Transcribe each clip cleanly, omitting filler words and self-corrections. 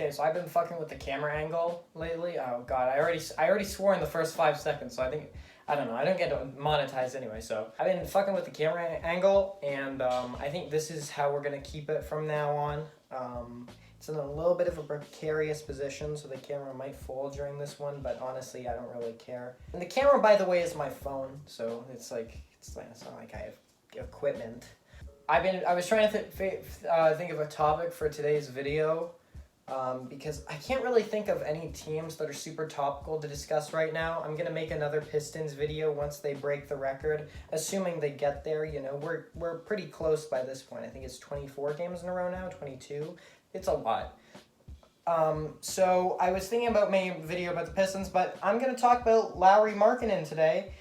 Okay, so I've been fucking with the camera angle lately. Oh god, I already swore in the first 5 seconds, so I don't know. I don't get monetized anyway, so I've been fucking with the camera angle, and I think this is how we're gonna keep it from now on. It's in a little bit of a precarious position, so the camera might fall during this one, but honestly, I don't really care. And the camera, by the way, is my phone, so it's not like I have equipment. I was trying to think of a topic for today's video, because I can't really think of any teams that are super topical to discuss right now. I'm gonna make another Pistons video once they break the record, assuming they get there. You know, we're pretty close by this point. I think it's 24 games in a row now, 22. It's a lot. So I was thinking about making a video about the Pistons, but I'm gonna talk about Lauri Markkanen today,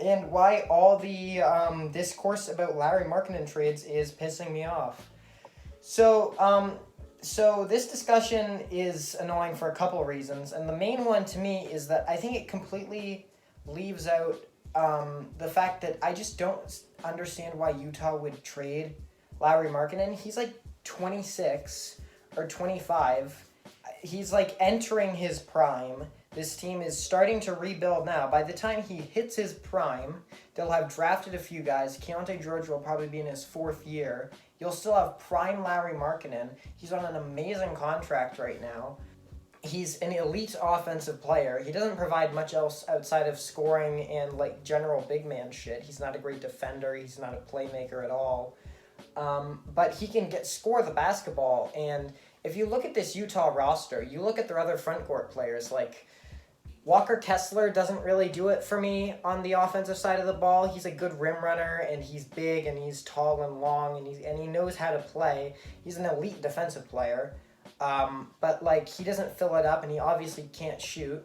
and why all the discourse about Lauri Markkanen trades is pissing me off. So this discussion is annoying for a couple of reasons, and the main one to me is that I think it completely leaves out the fact that I just don't understand why Utah would trade Lauri Markkanen. He's like 26 or 25. He's like entering his prime. This team is starting to rebuild now. By the time he hits his prime, they'll have drafted a few guys. Keontae George will probably be in his 4th year. You'll still have prime Lauri Markkanen. He's on an amazing contract right now. He's an elite offensive player. He doesn't provide much else outside of scoring and like general big man shit. He's not a great defender. He's not a playmaker at all. But he can score the basketball. And if you look at this Utah roster, you look at their other front court players, like Walker Kessler doesn't really do it for me on the offensive side of the ball. He's a good rim runner, and he's big, and he's tall and long, and he knows how to play. He's an elite defensive player, but like he doesn't fill it up, and he obviously can't shoot.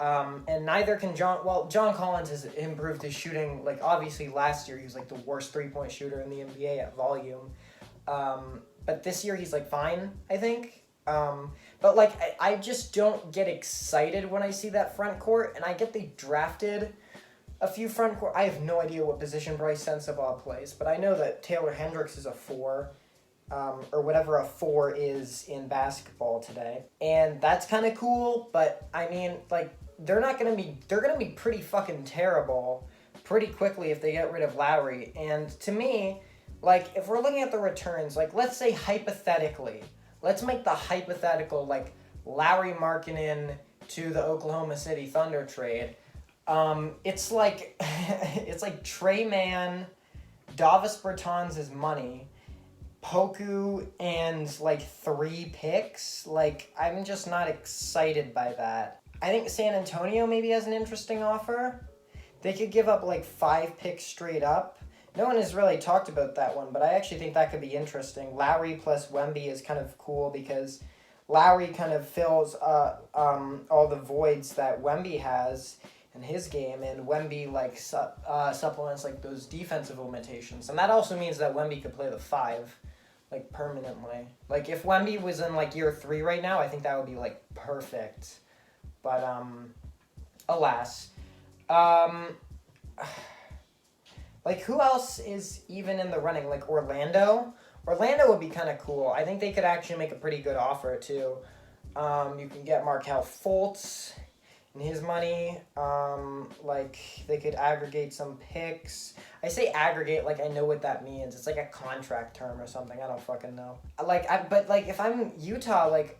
And neither can John Collins has improved his shooting. Like obviously last year he was like the worst 3-point shooter in the NBA at volume, but this year he's like fine, I think. But like I just don't get excited when I see that front court, and I get they drafted a few front court. I have no idea what position Bryce Sensabaugh plays, but I know that Taylor Hendricks is a 4, or whatever a 4 is in basketball today, and that's kind of cool. But I mean, like they're gonna be pretty fucking terrible pretty quickly if they get rid of Lauri. And to me, like if we're looking at the returns, like let's say hypothetically. Let's make the hypothetical, like, Lauri Markkanen to the Oklahoma City Thunder trade. It's like Trey Mann, Davis Bertans' money, Poku, and, like, 3 picks. Like, I'm just not excited by that. I think San Antonio maybe has an interesting offer. They could give up, like, 5 picks straight up. No one has really talked about that one, but I actually think that could be interesting. Lauri plus Wemby is kind of cool because Lauri kind of fills all the voids that Wemby has in his game, and Wemby like supplements like those defensive limitations. And that also means that Wemby could play the 5 like permanently. Like if Wemby was in like year 3 right now, I think that would be like perfect. But alas. Like, who else is even in the running? Like, Orlando? Orlando would be kind of cool. I think they could actually make a pretty good offer, too. You can get Markelle Fultz and his money. Like, they could aggregate some picks. I say aggregate like I know what that means. It's like a contract term or something. I don't fucking know. But, like, if I'm Utah, like,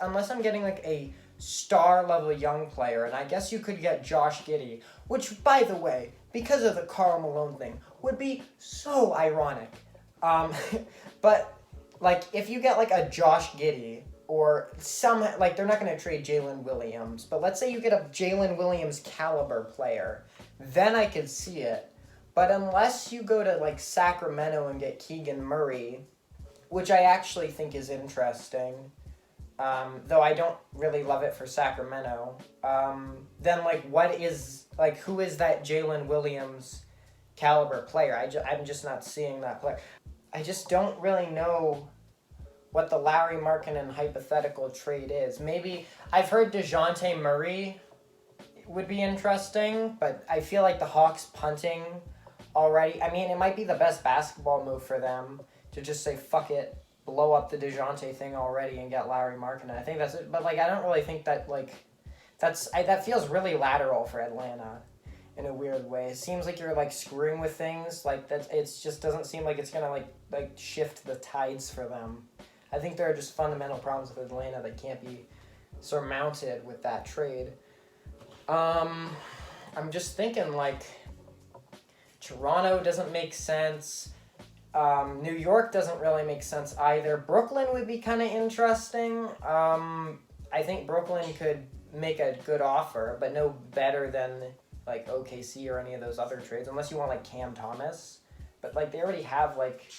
unless I'm getting, like, a star-level young player, and I guess you could get Josh Giddey, which, by the way, because of the Karl Malone thing, would be so ironic. But, like, if you get, like, a Josh Giddey, or like, they're not going to trade Jalen Williams, but let's say you get a Jalen Williams caliber player, then I could see it. But unless you go to, like, Sacramento and get Keegan Murray, which I actually think is interesting, though I don't really love it for Sacramento, then, like, who is that Jalen Williams caliber player? I'm just not seeing that player. I just don't really know what the Lauri Markkanen hypothetical trade is. Maybe, I've heard DeJounte Murray would be interesting, but I feel like the Hawks punting already. I mean, it might be the best basketball move for them to just say, fuck it, blow up the DeJounte thing already and get Lauri Markkanen. I think that's it. But, like, I don't really think that, like, that feels really lateral for Atlanta in a weird way. It seems like you're, like, screwing with things. Like, it just doesn't seem like it's going to, like shift the tides for them. I think there are just fundamental problems with Atlanta that can't be surmounted with that trade. I'm just thinking, like, Toronto doesn't make sense. New York doesn't really make sense either. Brooklyn would be kind of interesting. I think Brooklyn could make a good offer, but no better than, like, OKC or any of those other trades, unless you want, like, Cam Thomas. But, like, they already have, like,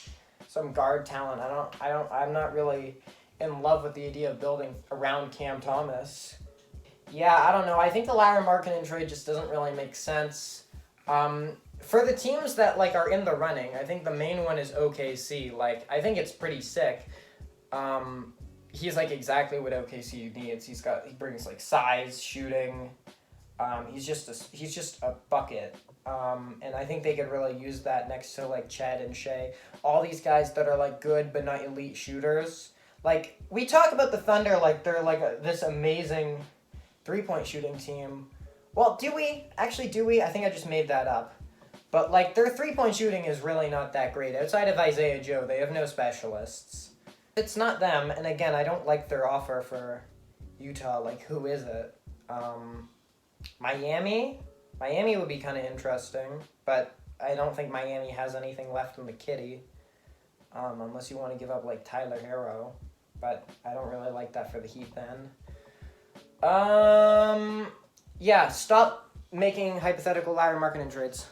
some guard talent. I'm not really in love with the idea of building around Cam Thomas. Yeah, I don't know. I think the Lauri Markkanen trade just doesn't really make sense. For the teams that, like, are in the running, I think the main one is OKC. Like, I think it's pretty sick. He's, like, exactly what OKC needs. He brings, like, size, shooting. He's just a bucket. And I think they could really use that next to, like, Chad and Shea. All these guys that are, like, good but not elite shooters. Like, we talk about the Thunder like they're, like, this amazing three-point shooting team. Well, do we? Actually, do we? I think I just made that up. But, like, their three-point shooting is really not that great. Outside of Isaiah Joe, they have no specialists. It's not them, and again, I don't like their offer for Utah. Like, who is it? Miami? Miami would be kind of interesting, but I don't think Miami has anything left in the kitty. Unless you want to give up, like, Tyler Hero. But I don't really like that for the Heat then. Yeah, stop making hypothetical Lauri Markkanen trades.